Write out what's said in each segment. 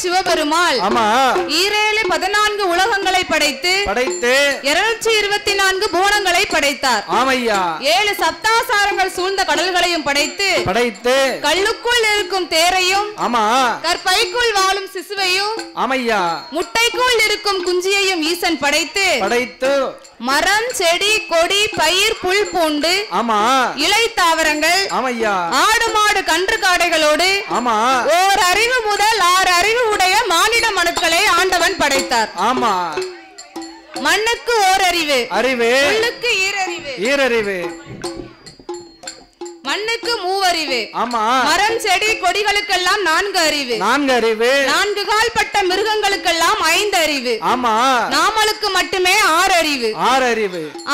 சிவபெருமாள் ஆமா 14 உலகங்களை படைத்து 224 புவனங்களை படைத்தார். ஆமையா 7 சப்தாசாரங்கள் சூழ்ந்த கடல்களையும் படைத்து கல்லுக்குள் இருக்கும் தேரையும் ஆமா கற்பைக்குள் வாழும் சிசுவையும் ஆமையா முட்டைக்குள் இருக்கும் குஞ்சியையும் ஈசன் படைத்து மரம் செடி கொடி பயிர் புல் பூண்டு ஆமா இலை தாவரங்கள் ஆமையா ஆடு மாடு கன்று காடைகளோடு ஆமா ஓர் அறிவு முதல் 6 அறிவு உடைய மானிட மனுக்களை ஆண்டவன் படைத்தார். ஆமா மண்ணுக்கு ஓர் அறிவு புல்லுக்கு ஈரறிவு மண்ணுக்கு மூவறிவு ஆமா மரம் செடி கொடிகளுக்கெல்லாம் 4 அறிவு 4 கால் பட்ட மிருகங்களுக்கெல்லாம் 5 அறிவு ஆமா நாமளுக்கு மட்டுமே 6 அறிவு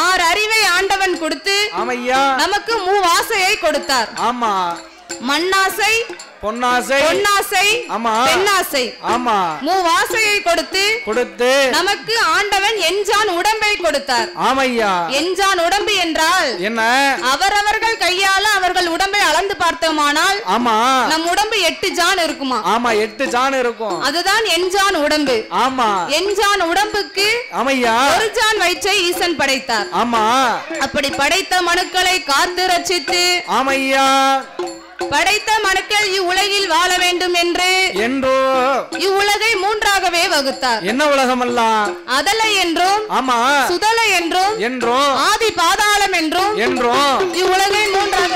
6 அறிவை ஆண்டவன் கொடுத்து ஆமையா நமக்கு மூவாசையை கொடுத்தார். ஆமா மண்ணாசை பொன்னாசை ஆமா பெண்ணாசை ஆமா மூவாசையை கொடுத்து நமக்கு ஆண்டவன் எஞ்சான் உடம்பை கொடுத்தார். ஆமையா எஞ்சான் உடம்பு என்றால் என்ன? அவரவர்கள் கையால அவர்கள் உடம்பை அளந்து பார்த்தோமானால் ஆமா நம் உடம்பு 8 ஜான் இருக்குமா? ஆமா 8 ஜான் இருக்கும். அதுதான் எஞ்சான் உடம்பு. ஆமா எஞ்சான் உடம்புக்கு ஆமையா 1 ஜான் வயிற்றை ஈசன் படைத்தார். ஆமா அப்படி படைத்த மனுக்களை காத்து ரட்சித்து ஆமையா படைத்த மனுக்கள் இவ்வுலகில் வாழ வேண்டும் என்று இவ்வுலகை 3ஆகவே வகுத்தார். என்ன உலகம் எல்லாம்? அதலை என்றும் ஆமா சுதலை என்றும் ஆதி பாதாளம் என்றும் இவ்வுலகை 3ஆக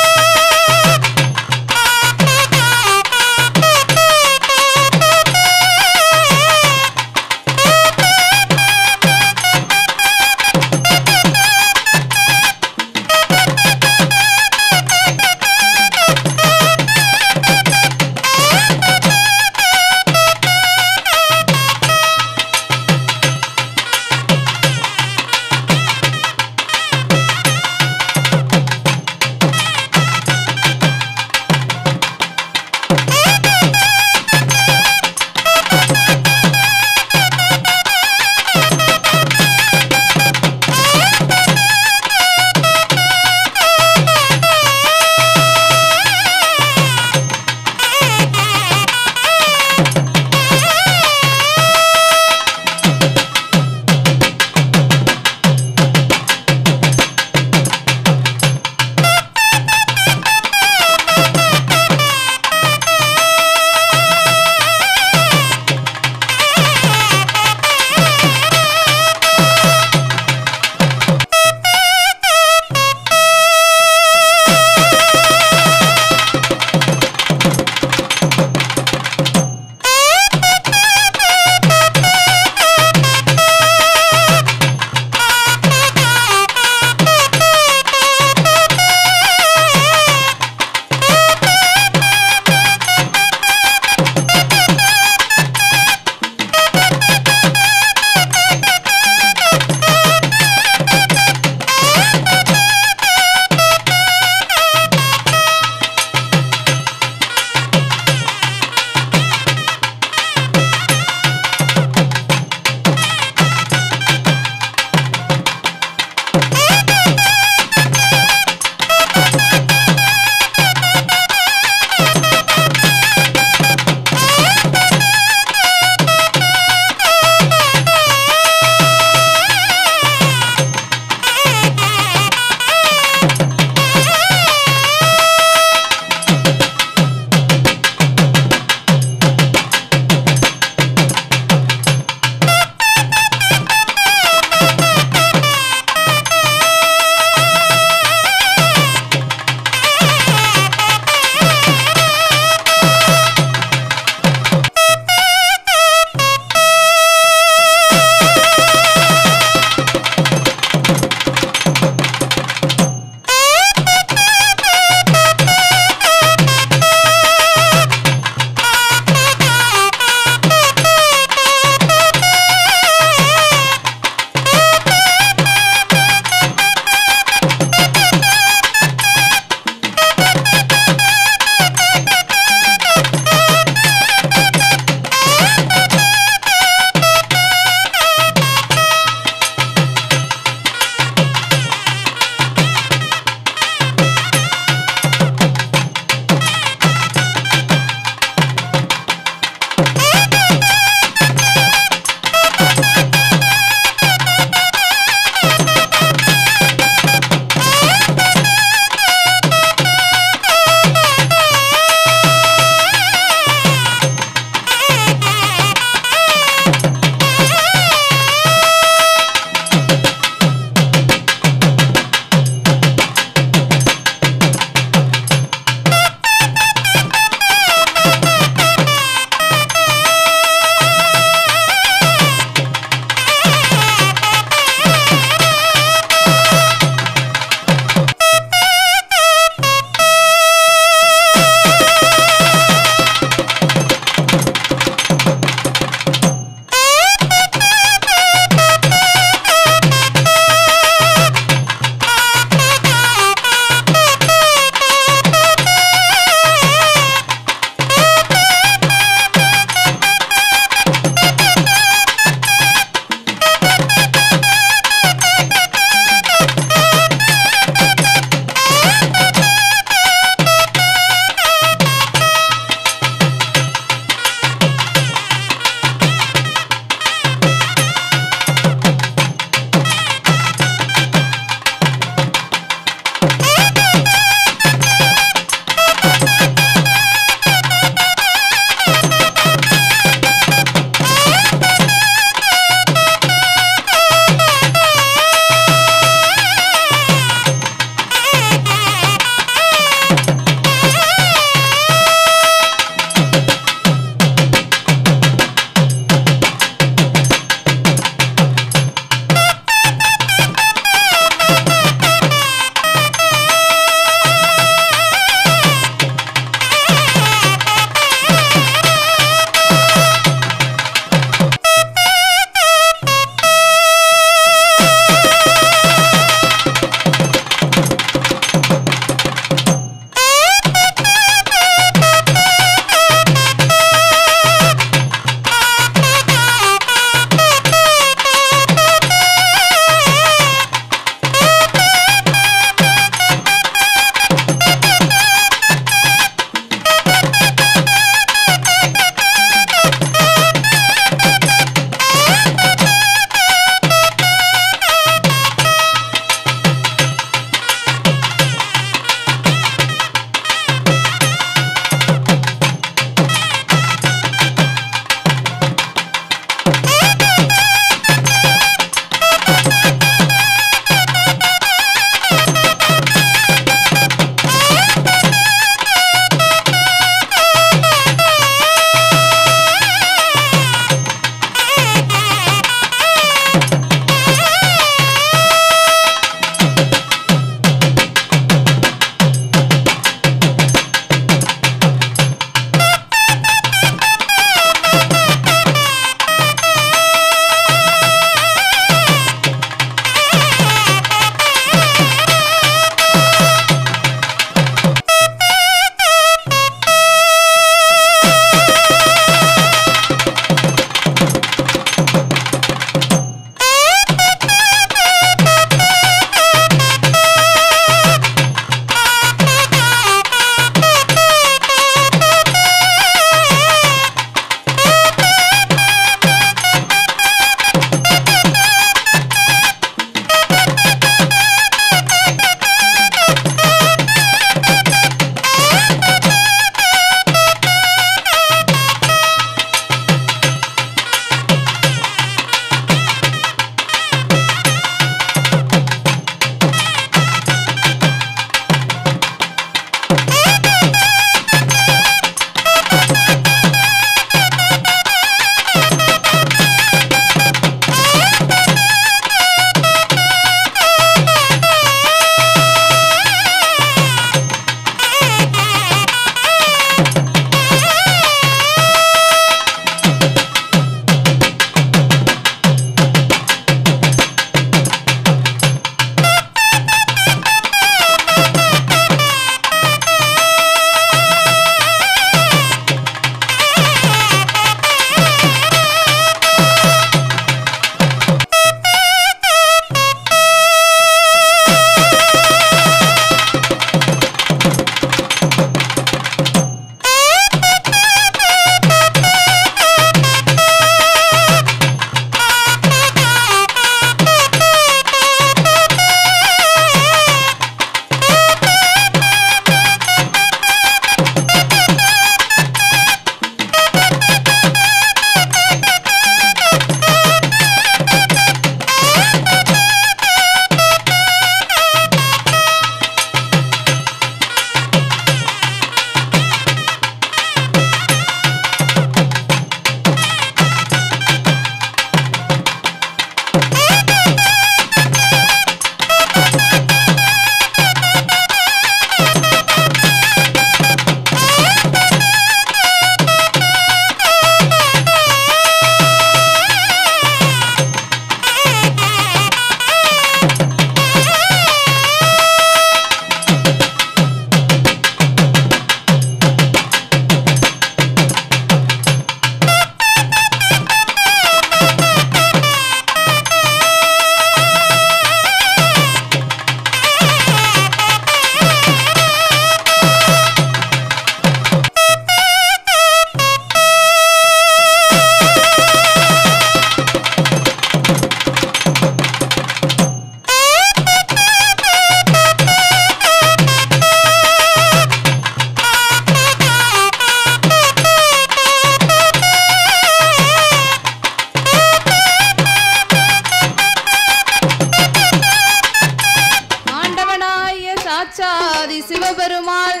சாட்சாதி சிவபெருமாள்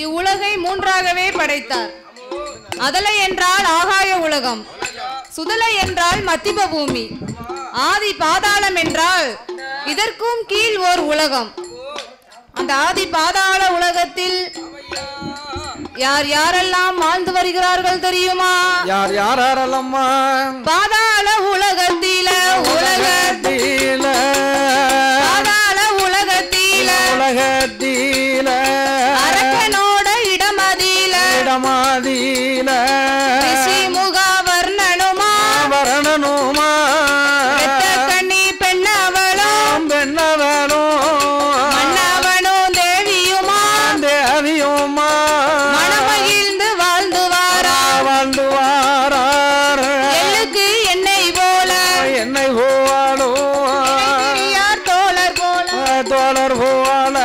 இவ்வுலகை மூன்றாகவே படைத்தார். அதலை என்றால் ஆகாய உலகம், சுதலை என்றால் மத்திப பூமி, ஆதி பாதாளம் என்றால் இதற்கும் கீழ் ஓர் உலகம். அந்த ஆதி பாதாள உலகத்தில் யார் யாரெல்லாம் வாழ்ந்து வருகிறார்கள் தெரியுமா? யார் யாரெல்லாம் பாதாள உலகத்தில பாதாள உலகத்தில அரக்கனோட இடமதியில ரிஷிமுக வர்ணனுமா கண்ணி பெண்ணவளும் மன்னவனும் தேவியுமா மனமகிழ்ந்து வாழ்ந்து வாரார். எள்ளுக்கு எண்ணெய் போல தோழர் போல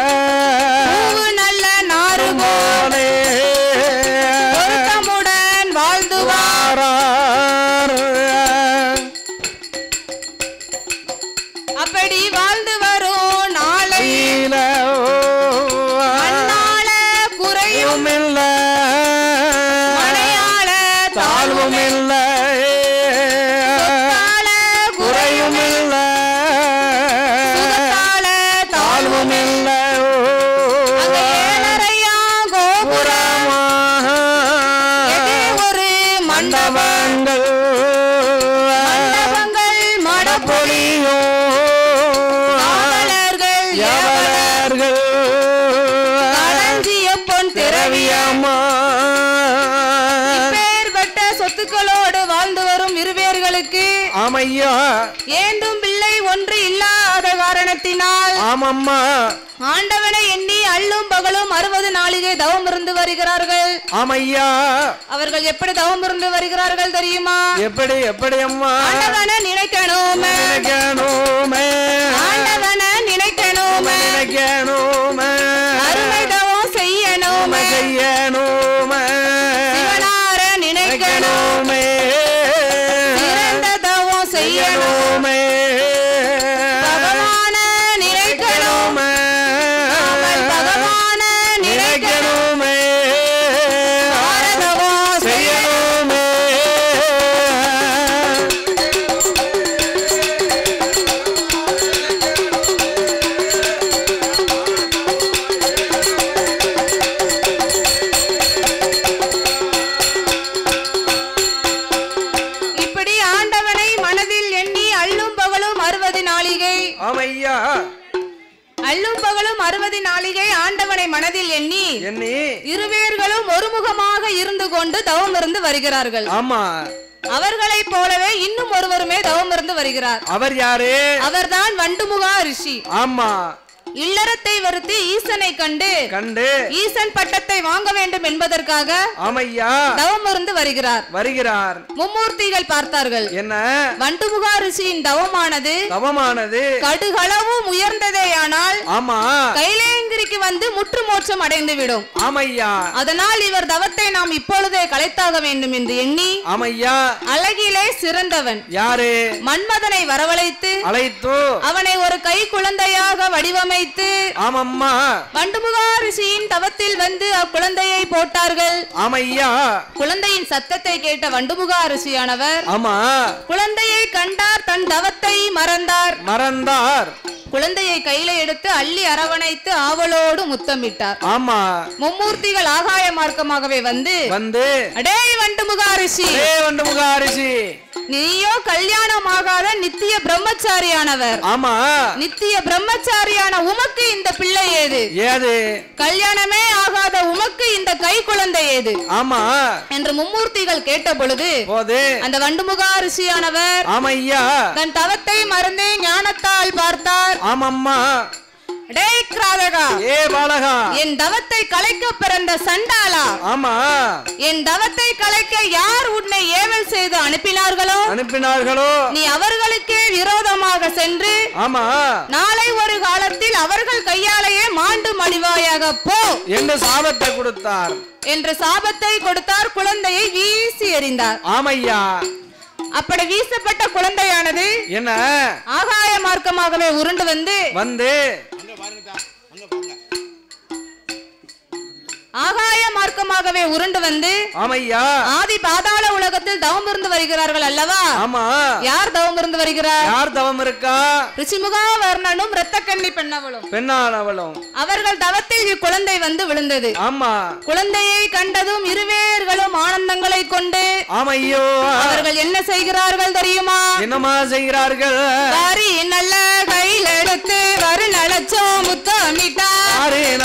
பூவு நல்ல நாறு போல பொருத்தமுடன் வாழ்ந்து வாரார். அப்படி வாழ்ந்து வரும் நாளையில மண்ணால குறையும் இல்ல, மழையால தாழ்வும் இல்ல, குறையும் இல்ல, சுகத்தால தாழ்வும் இல்ல. ஏழரையா கோபுரமா ஒரு மண்டபங்கள் மடப்பொழியோ களஞ்சிய பொன் திரவியமா. இப்பேற்பட்ட சொத்துக்களோடு வாழ்ந்து வரும் இருவேர்களுக்கு ஆமையா ஏந்தும் பிள்ளை ஒன்று இல்லாத காரணத்தினால் ஆமம்மா ஆண்டவனை எண்ணி அள்ளும் பகலும் 60 நாளிகை தவம் இருந்து வருகிறார்கள். ஆமையா அவர்கள் எப்படி தவம் இருந்து வருகிறார்கள் தெரியுமா? எப்படி அம்மா? ஆண்டவனை நினைக்கணுமே, ஆண்டவனை நினைக்கணுமே, அருமை தவம் செய்யணுமே, சிவனார நினைக்கணுமே, சிறந்த தவம் செய்யணுமே, பகவான நினைக்கணுமே, பகவான நினைக்கணுமே, பாரதவம் செய்யணுமே. இப்படி ஆண்டவனை மனதில் எண்ணி அள்ளும் பகலும் 60 நாளிகை ஆமையா அள்ளும் பகலும் 60 நாளிகை ஆண்டவனை மனதில் எண்ணி இருவேர்களும் ஒருமுகமாக இருந்து கொண்டு தவம் இருந்து வருகிறார்கள். ஆமா அவர்களை போலவே இன்னும் ஒருவருமே தவம் இருந்து வருகிறார். அவர் யாரு? அவர்தான் வண்டுமுகா ரிஷி. ஆமா இல்லறத்தை வருத்தி ஈசனை கண்டு ஈசன் பட்டத்தை வாங்க வேண்டும் என்பதற்காக ஆமையா தவம் இருந்து வருகிறார். மும்மூர்த்திகள் பார்த்தார்கள், என்ன வண்டுமுகா ரிஷியின் தவமானது கடுகளவும் உயர்ந்ததேயானால் ஆமா கைலேங்கிரிக்கு வந்து முற்று மோட்சம் அடைந்து விடும். ஆமையா அதனால் இவர் தவத்தை நாம் இப்பொழுதே கலைத்தாக வேண்டும் என்று எண்ணி ஆமையா அழகிலே சிறந்தவன் யாரு? மன்மதனை வரவழைத்து அவனை ஒரு கை குழந்தையாக வடிவமைத்து ஆமம்மா வண்டுமுகா ரிஷியின் தவத்தில் வந்து அக்குழந்தையை போட்டார்கள். ஆமையா குழந்தையின் சத்தத்தை கேட்ட வண்டுமுகா ரிஷியானவர் ஆமா குழந்தையை கண்டார், தன் தவத்தை மறந்தார். குழந்தையை கையில எடுத்து அள்ளி அரவணைத்து ஆவலோடு முத்தமிட்டார். ஆமா மும்மூர்த்திகள் ஆகாய மார்க்கமாகவே வந்து அடே வண்டுமுகா ரிஷி, நீயோ கல்யாணமாகாத நித்திய பிரம்மச்சாரியானவர். ஆமா நித்திய பிரம்மச்சாரியான உமக்கு இந்த பிள்ளை ஏது? கல்யாணமே ஆகாத உமக்கு இந்த கை குழந்தை ஏது? ஆமா என்று மும்மூர்த்திகள் கேட்ட பொழுது அந்த வண்டுமுகா ரிஷியானவர் தன் தவத்தை மறந்து ஞானத்தால் பார்த்தார். ஆமம்மா டேய் கிராதகா, ஏ பாலகா, என் தவத்தை கலைக்க பிறந்த சண்டாளா, ஆமா என் தவத்தை கலைக்க யார் உன்னை ஏவல் செய்து அனுப்பினார்களோ நீ அவர்களுக்கே விரோதமாக சென்று ஆமா நாளை ஒரு காலத்தில் அவர்கள் கையாலேயே மாண்டு மடிவாயாக போ என்று சாபத்தை கொடுத்தார். குழந்தையை வீசி எறிந்தார். ஆமையா அப்படி வீசப்பட்ட குழந்தையானது என்ன ஆகாய மார்க்கமாகவே உருண்டு வந்து ஆகாய மார்க்கமாகவே உருண்டு வந்து ஆமையா ஆதி பாதாள உலகத்தில் தவம் இருந்து வருகிறார்கள் அல்லவா? ஆமா. யார் தவம் இருந்து வருகிறார்? யார் தவம் இருக்கா? ரிஷிமுகா வர்ணனும் இரத்தக்கண்ணி பெண்ணானவளும் அவர்கள் தவத்தில் இக்குழந்தை வந்து விழுந்தது. ஆமா. குழந்தையை கண்டதும் இருவேர்களும் ஆனந்தங்களை கொண்டு ஆமையோ அவர்கள் என்ன செய்கிறார்கள் தெரியுமா? என்னமா செய்கிறார்கள்? வாரி நல்ல கையில் எடுத்து வரு நலச்சோ முத்தமிட்டார்.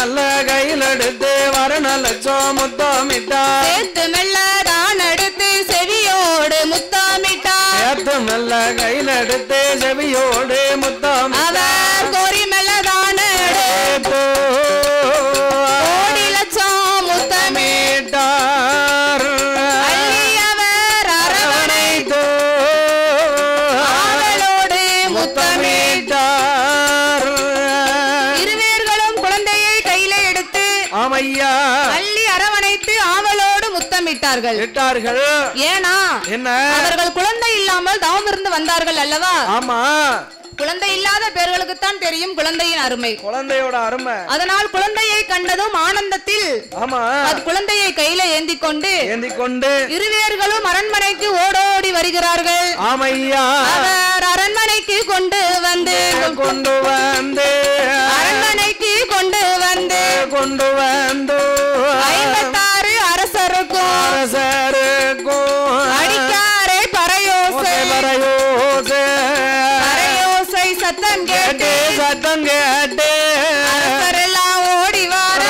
நல்ல கையில் எடுத்து வரு நலச்சோ முத்தமிட்டார். சேர்த்து மெல்ல தான் எடுத்து செவியோடு முத்தமிட்டார். சேர்த்து மெல்ல கையில் எடுத்து செவியோடு முத்தமிட்டார். அவர் கோரி மெல்ல தான் எடுத்து கோடி லட்சம் முத்தமிட்டார். அள்ளியவர் அரவணைத்து ஆவலோடு முத்தமிட்டார். இருவேர்களும் குழந்தையை கையில எடுத்து ஆமையா அள்ளி அரவணைத்து ஆவலோடு முத்தமிட்டார்கள். ஏனா என்ன? அவர்கள் குழந்தை இல்லாமல் தவம் இருந்து வந்தார்கள் அல்லவா? ஆமா. குழந்தை இல்லாத பேர்களுக்கு தான் தெரியும் குழந்தையின் அருமை, குழந்தையோட அருமை. அதனால் குழந்தையை கண்டதும் ஆனந்தத்தில் ஆமா அது குழந்தையை கையில ஏந்தி கொண்டு இருவேர்களும் அரண்மனைக்கு ஓடோடி வருகிறார்கள். ஆமையா அவர் அரண்மனைக்கு கொண்டு வந்து அரண்மனைக்கு கொண்டு வந்து 56 அரசருக்கும் அடிக்காரே பறையோசை சத்தம் கேட்டு அரசரெல்லாம் ஓடி வார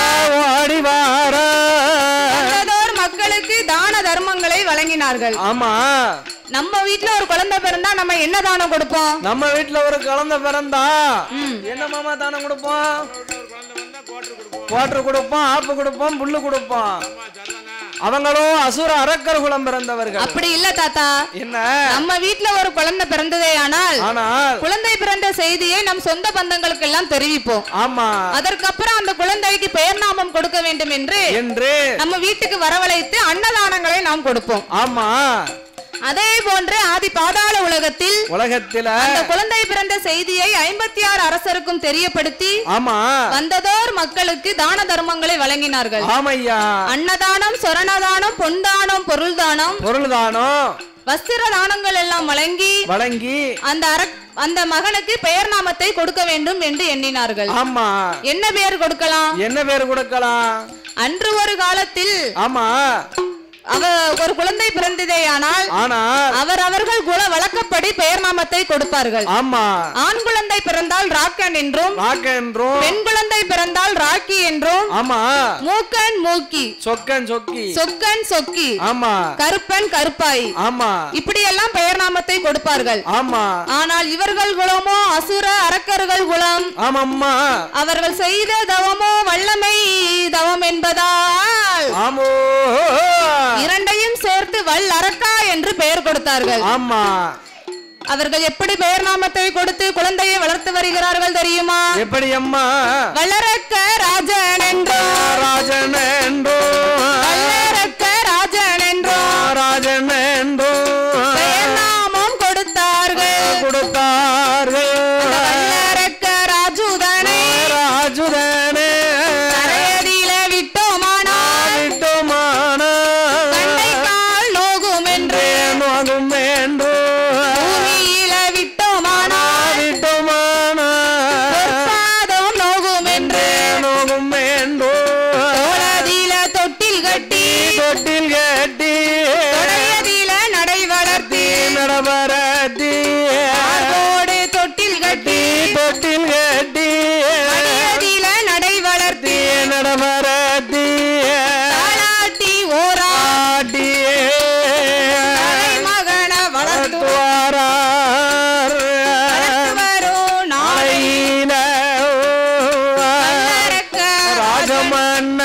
மக்களுக்கு தான தர்மங்களை வழங்கினார்கள். ஆமா. நம்ம வீட்டுல ஒரு குழந்தை பிறந்தா நம்ம என்ன தானம் கொடுப்போம்? நம்ம வீட்டுல ஒரு குழந்தை பிறந்தா என்ன மாமா தானம் கொடுப்போம்? கோட்டர் கொடுப்போம், ஆப்பு கொடுப்போம், புல்லு கொடுப்போம். அவங்களும் அசுர அரக்கர் குலம் பிறந்தவர்கள். அப்படி இல்ல தாத்தா. என்ன? நம்ம வீட்டுல ஒரு குழந்தை பிறந்ததே ஆனால் குழந்தை பிறந்த செய்தியை நம் சொந்த பந்தங்களுக்கு எல்லாம் தெரிவிப்போம். ஆமா. அதற்கப்புறம் அந்த குழந்தைக்கு பெயர் நாமம் கொடுக்க வேண்டும் என்று நம்ம வீட்டுக்கு வரவழைத்து அன்னதானங்களை நாம் கொடுப்போம். ஆமா. அதே போன்று ஆதி பாதாள உலகத்தில் அந்த குழந்தை பிறந்த செய்தியை 56 அரசருக்கும் தெரியப்படுத்தி வந்ததோர் மக்களுக்கு தான தர்மங்களை வழங்கினார்கள். அன்னதானம், சொரணதானம், பொன்தானம், பொருள்தானம் வஸ்திர தானங்கள் எல்லாம் வழங்கி அந்த மகனுக்கு பெயர் நாமத்தை கொடுக்க வேண்டும் என்று எண்ணினார்கள். என்ன பெயர் கொடுக்கலாம்? அன்று ஒரு காலத்தில் ஒரு குழந்தை பிறந்ததேயானால் அவர்கள் குல வழக்கப்படி பெயர் நாமத்தை கொடுப்பார்கள். ஆண் குழந்தை பிறந்தால் ராக்கன் என்றும் பெண் குழந்தை பிறந்தால் ராக்கி என்றும் மூக்கன் மூக்கி சொக்கன் சொக்கி கருப்பன் கருப்பாய் இப்படி எல்லாம் பெயர் நாமத்தை கொடுப்பார்கள். ஆனால் இவர்கள் குலமோ அசுர அரக்கர்கள் குலம். அவர்கள் செய்த தவமோ வல்லமை தவம் என்பதால் இரண்டையும் சேர்த்து வல்லரக்கா என்று பெயர் கொடுத்தார்கள். அவர்கள் எப்படி பெயர் நாமத்தை கொடுத்து குழந்தையை வளர்த்து வருகிறார்கள் தெரியுமா? எப்படி அம்மா? வல்லரக்க ராஜன் என்றோ வல்லரக்க ராஜன் என்றோ பெயர் நாமம் கொடுத்தார்கள். வல்லரக்க ராஜுதனை தரையடியில விட்டோமானால் கண்டை கால் நோகும் என்று பூமியில விட்டோமானால் பொற்பாதம் நோகும் என்று தோளதில தொட்டில் கட்டி தொடையதில நடை வளர்த்தி ஆர்வோடு தொட்டில் கட்டி மடியதில நடை வளர்த்தி தாலாட்டி ஓராட்டி மகன வளர்த்து வரும் நாளையில ராஜமன்ன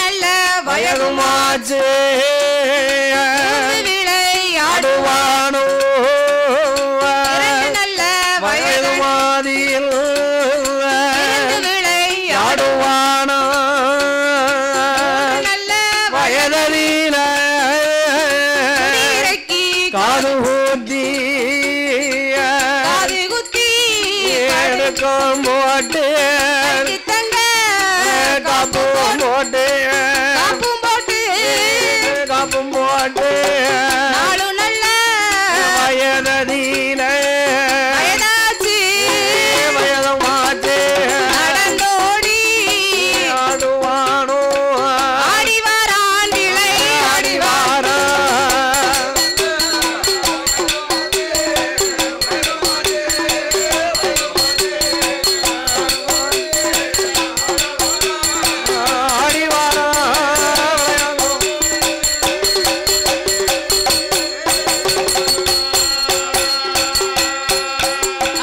நல்ல வயதுமாச்சு விளையாடுவானோ நல்ல வயதுமாதியில் விளையாடுவானோ நல்ல வயதில காது குத்தி எடுக்கும் போட்டு காப்பும் போட்டு காப்பும் போட்டு நாலு நல்ல வயதீன வயதாச்சு வயதமாச்சு நடந்தோடி ஆடுவானோ ஆடிவாரான் விளை ஆடிவாரா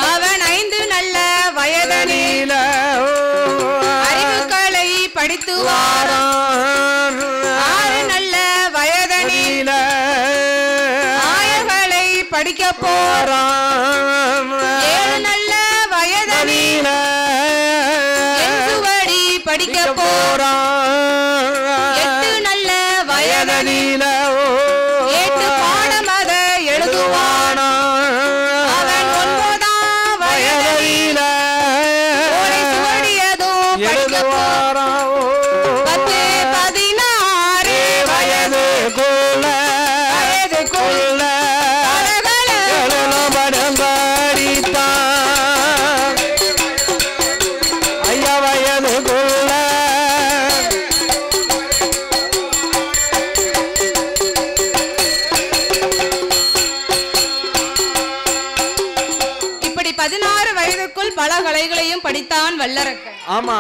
அவன் 5 நல்ல வயதனில் அறிவுகளை படித்து வாரான் 6 நல்ல வயதனில் ஆயர்களை படிக்க போறான் 7 நல்ல வயதனில் எழுதுவடி படிக்க போறான் 8 நல்ல வயதனில் 8 பாடம் அதை எழுதுவான் அவன் 9ஆம் வயதில் ஓலை சுவடியதும் படிக்க போறான் 10 16 வயதுக்குள்ள ஐயா வயதுக்குள்ள இப்படி 16 வயதுக்குள் பல கலைகளையும் படித்தான் வல்லரக்கன். ஆமா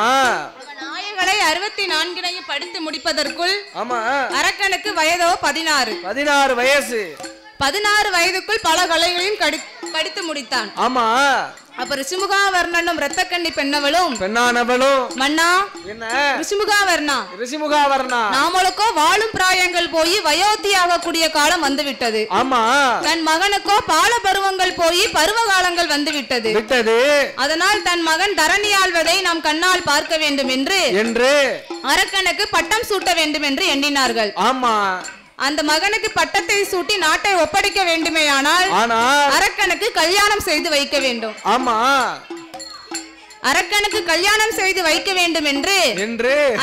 அவன் ஆயர்களை 64 படித்து முடிப்பதற்குள் ஆமா அரக்கனுக்கு வயதோ 16. 16 வயசு 16 வயதுக்குள் பல கலைகளையும் படித்து முடித்தான். ஆமா அப்ப ரிஷிமுகாவர்ணனும் இரத்தக்கண்ணி பெண்ணவளும் பெண்ணானவளும் மன்னா என்ன ரிஷிமுகாவர்ணா ரிஷிமுகாவர்ணா நாமளுக்கோ வாழும் பிராயங்கள் போய் வயோத்தியாக கூடிய காலம் வந்து விட்டது. ஆமா தன் மகனுக்கோ பால பருவங்கள் போய் பருவ காலங்கள் வந்து விட்டது. அதனால் தன் மகன் தரணி ஆள்வதை நாம் கண்ணால் பார்க்க வேண்டும் என்று அரக்கனுக்கு பட்டம் சூட்ட வேண்டும் என்று எண்ணினார்கள். ஆமா அந்த மகனுக்கு பட்டத்தை சூட்டி நாட்டை ஒப்படைக்க வேண்டுமேயானால் அரக்கனுக்கு கல்யாணம் செய்து வைக்க வேண்டும். ஆமா அரக்கனுக்கு கல்யாணம் செய்து வைக்க வேண்டும் என்று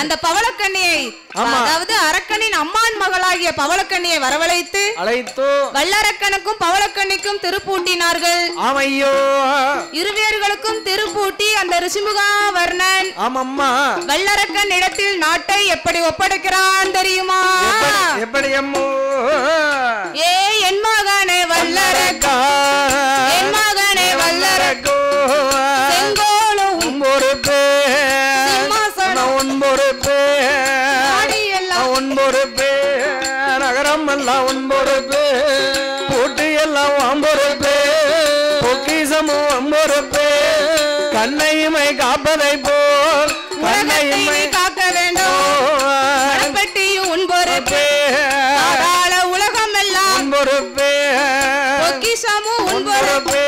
அந்த பவளக்கண்ணியை அதாவது அரக்கனின் அம்மான் மகளாகிய பவளக்கண்ணியை வரவழைத்து வல்லரக்கனுக்கும் பவளக்கண்ணிக்கும் திருப்பூட்டினார்கள். இருவேர்களுக்கும் திருப்பூட்டி அந்த ரிஷிமுகாவர்ணன் வல்லரக்கன் இடத்தில் நாட்டை எப்படி ஒப்படைக்கிறான் தெரியுமா? எப்படி அம்மோ? ஏ என் மகனே வல்லரக்கா, என் மகனே வல்லரக்கோ, செங்கோலும் பொறுப்பு பொறுப்பு பொறுப்பு நகரம் எல்லாம் பொறுப்பு போட்டு எல்லாம் பொறுப்பு பொக்கிசமும் பொறுப்பு கண்ணையுமை காப்பதை போல் கண்ணையுமை காக்க வேண்டும் பெட்டியும் உன் பொறுப்பு உலகம் எல்லாம் பொறுப்பு பொக்கிசமும் உன் பொறுப்பு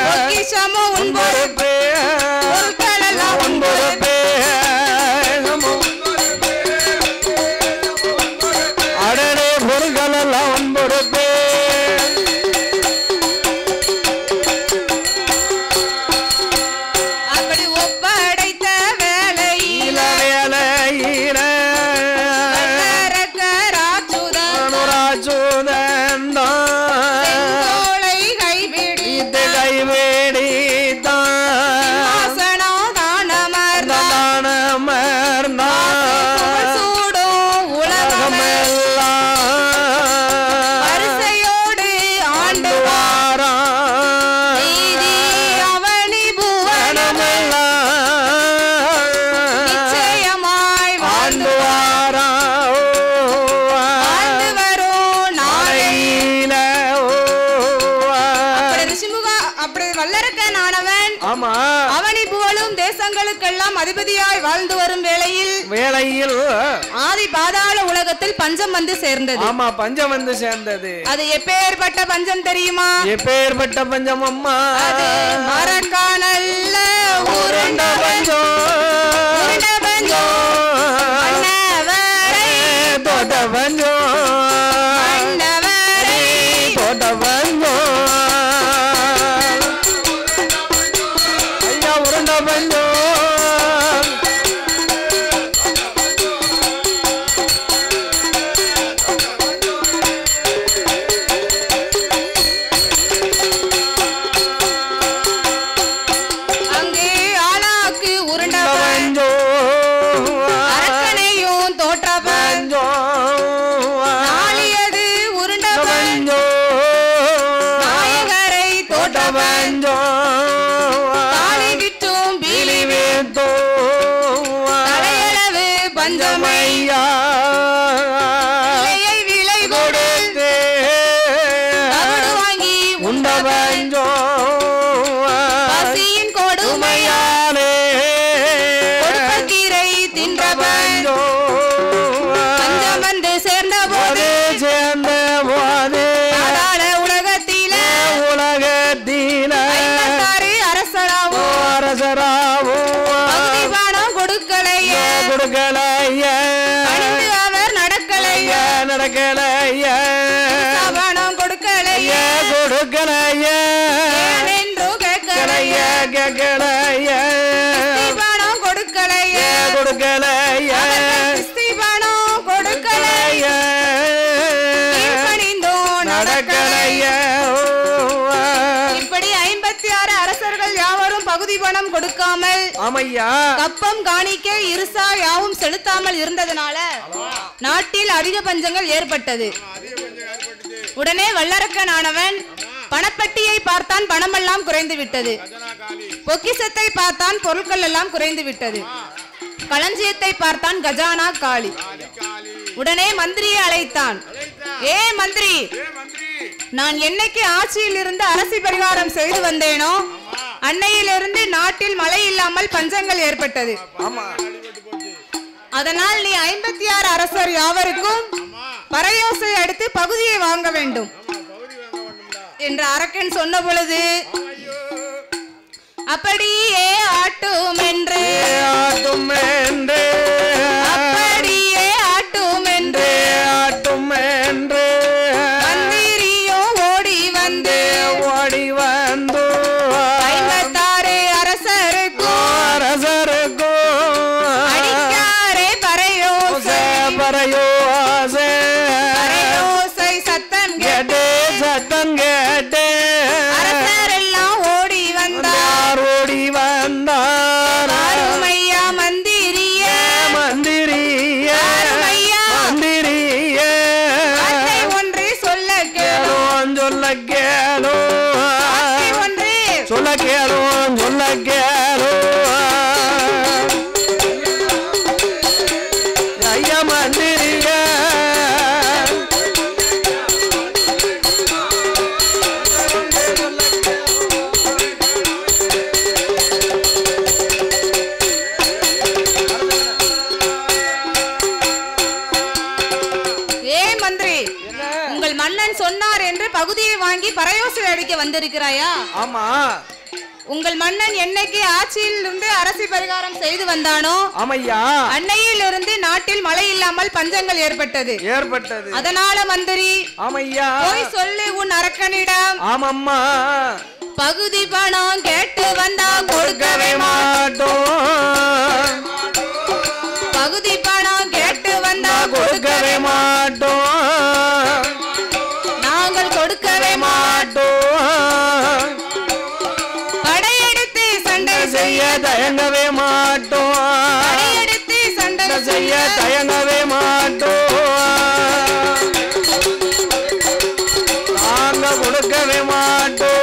பொக்கிசமும் உன் பொறுப்பு பொருட்கள் எல்லாம் உன் பொறுப்பு அடனே பொருட்கள் எல்லாம் உன் பொறுப்பு அப்படி ஒப்படைத்த வேலையில அவனி புகழும் தேசங்களுக்கெல்லாம் அதிபதியாய் வாழ்ந்து வரும் வேளையில் ஆதி பாதாள உலகத்தில் பஞ்சம் வந்து சேர்ந்தது. ஆமா, பஞ்சம் வந்து சேர்ந்தது. அது எப்பேற்பட்ட பஞ்சம் தெரியுமா? எப்பேற்பட்ட பஞ்சம் அம்மா? அது மரக்கானல்ல உருண்ட பஞ்சம், உருண்ட பஞ்சம், அன்னவரை தோட்ட பஞ்சம், அன்னவரை தோட்ட பஞ்சம், ஐயா உருண்ட பஞ்சம், கேட்கலைய பணம் கொடுக்கலைய கொடுக்கலைய பணம் கொடுக்கலைய நடக்கலைய. இப்படி 56 அரசர்கள் யாவரும் பகுதி பணம் கொடுக்காமல் ஆமையா கப்பம் காணிக்கை இருசா யாவும் செலுத்தாமல் இருந்ததனால நாட்டில் அதிக பஞ்சங்கள் ஏற்பட்டது. உடனே வல்லரக்கனானவன் பணப்பட்டியை பார்த்தான், பணமெல்லாம் குறைந்து விட்டது. பொக்கிசத்தை பார்த்தான், பொருட்கள் எல்லாம் குறைந்து விட்டது. களஞ்சியத்தை பார்த்தான், கஜானா காலி. உடனே மந்திரியை அழைத்தான். ஏ மந்திரி, நான் என்னைக்கு ஆட்சியில் இருந்து அரசி பரிகாரம் செய்து வந்தேனோ அன்னையிலிருந்து நாட்டில் மழை இல்லாமல் பஞ்சங்கள் ஏற்பட்டது. அதனால் நீ 56 அரசர் யாவருக்கும் பறையோசை அடுத்து பகுதியை வாங்க வேண்டும் என்று அரக்கன் சொன்ன பொழுது அப்படியே ஆட்டும் என்று அப்படியே ஆட்டும் என்று மந்திரியோ ஓடி வந்து 56 அரசருக்கும் அடிக்காரே பறையோசை சத்தம் கேட்டு அரசரெல்லாம் ஓடி வந்தார் அருமையா மந்திரிய வார்த்தை ஒன்று சொல்ல கேளோ ஐயா மந்திரிய உங்கள் மன்னன் சொன்னார் என்று பகுதியை வாங்கி பறையோசை அடிக்க வந்திருக்கிறாயா? ஆமா. உங்கள் மன்னன் என்னைக்கு ஆட்சியில் இருந்து அரசி பரிகாரம் செய்து வந்தானோ ஆமையா அன்னையில் இருந்து நாட்டில் மழை இல்லாமல் பஞ்சங்கள் ஏற்பட்டது. அதனால மந்திரி ஆமையா போய் சொல்லு உன் அரக்கனிடம். ஆமம்மா. பகுதி பணம் கேட்டு வந்தா கொடுக்கவே மாட்டோம். பகுதி பணம் கேட்டு வந்தா கொடுக்கவே மாட்டோம். நாங்கள் கொடுக்கவே மாட்டோம். படையெடுத்து சண்டை செய்ய தயங்கவே மாட்டோம். படையெடுத்து சண்டை செய்ய தயங்கவே மாட்டோம். நாங்கள் கொடுக்கவே மாட்டோம்.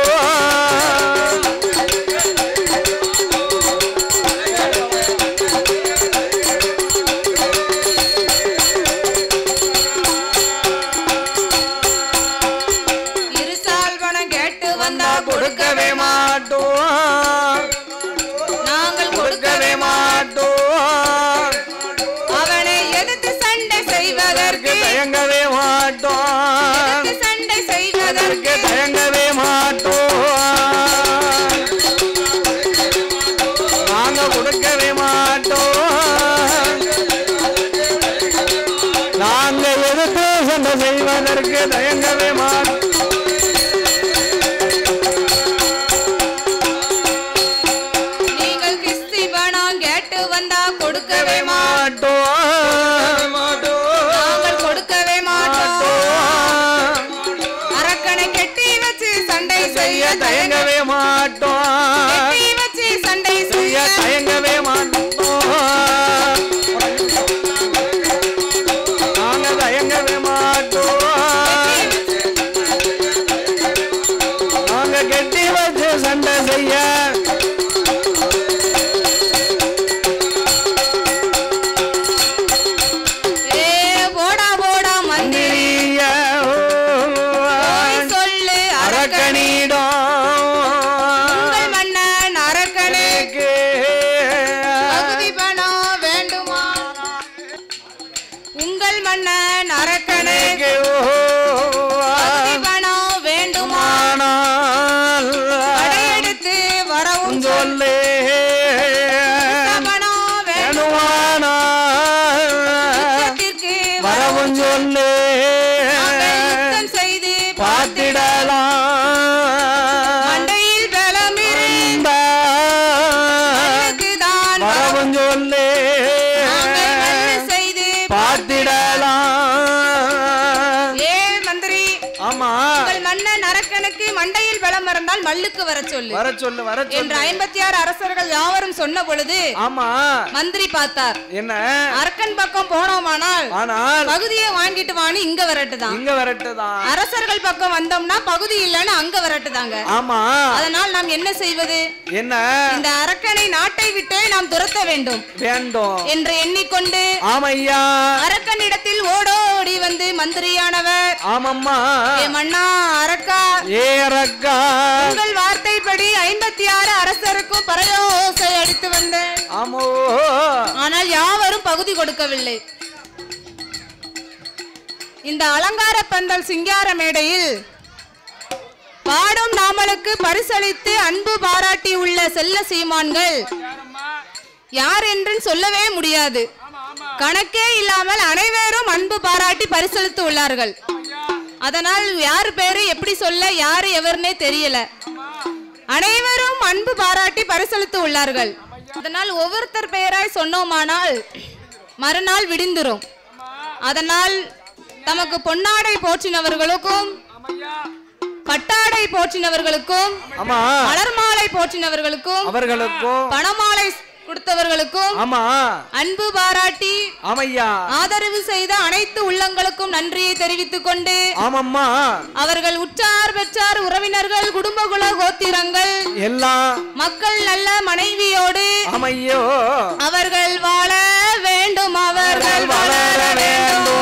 கொடுக்கவே மாட்டோம். நாங்கள் கொடுக்கவே மாட்டோம். அவனை எதிர்த்து சண்டை செய்வதற்கு தயங்கவே மாட்டோம். சண்டை செய்வதற்கு தயங்கவே மாட்டோம். நாங்கள் கொடுக்கவே மாட்டோம். நாங்கள் எதிர்த்து சண்டை செய்வதற்கு தயங்கவே மாட்டோம். கொடுக்கவே மாட்டோம். நாங்கள் கொடுக்கவே மாட்டோம். அரக்கனை கெட்டி வச்சு சண்டை செய்ய தயங்கவே மாட்டோம். கெட்டி வச்சு சண்டை செய்ய தயங்கவே மாட்டோம். நாங்கள் தயங்கவே மாட்டோம். நாங்கள் கெட்டி வச்சு சண்டை செய்ய பார்த்திடலாம். மண்டையில் பலம் இருந்தால் உனக்கு மண்டையில் பலம் இருந்தால் மல்லுக்கு வர சொல்லு வர சொல்லு வர சொல்லு என்று 56 அரசர்கள் யாவரும் சொன்ன பொழுது ஆமா மந்திரி பார்த்தார். என்ன அரக்கன் பக்கம் போனோமானால் பகுதியை வாங்கிட்டு வான்னு இங்க வரட்டுதான். அரசர்கள் பக்கம் வந்தோம்னா பகுதி இல்லன்னு அங்க வரட்டுதாங்க. ஆமா அதனால் நாம் என்ன செய்வது? என்ன இந்த அரக்கனை நாட்டை விட்டே நாம் துரத்த வேண்டும் என்று எண்ணிக்கொண்டு ஆமையா அரக்கனிடத்தில் ஓடோடி வந்து மந்திரியானவர் ஆமம்மா ஏ மன்னா அரக்கா ஏ அரக்கா உங்கள் வார்த்தைப்படி 56 அரசருக்கும் பரயோசை அடித்து வந்தேன். ஆமோ ஆனால் யாவரும் பகுதி கொடுக்கவில்லை. இந்த அலங்கார பந்தல் சிங்கார மேடையில் பாடும் நாமளுக்கு பரிசளித்து அன்பு பாராட்டி உள்ள செல்ல சீமான்கள் யார் என்று சொல்லவே முடியாது. கணக்கே இல்லாமல் அனைவரும் அன்பு பாராட்டி பரிசளித்து உள்ளார்கள். அதனால் யார் பேரு எப்படி சொல்ல யாரு எவர்னே தெரியல. அனைவரும் அன்பு பாராட்டி பரிசளித்து உள்ளார்கள். அதனால் ஒவ்வொருத்தர் பெயராய் சொன்னோமானால் மறுநாள் விடிந்துரும். அதனால் தமக்கு பொன்னாடை போற்றினவர்களுக்கும் பட்டாடை போற்றினவர்களுக்கும் மலர் மாலை போற்றினவர்களுக்கும் பணமாலை கொடுத்தவர்களுக்கும் அன்பு பாராட்டி ஆதரவு செய்த அனைத்து உள்ளங்களுக்கும் நன்றியை தெரிவித்துக் கொண்டு அவர்கள் உற்றார் பெற்றார் உறவினர்கள் குடும்பகுல கோத்திரங்கள் எல்லாம் மக்கள் நல்ல மனைவியோடு அவர்கள் வாழ வேண்டும். அவர்கள் வளர வேண்டும்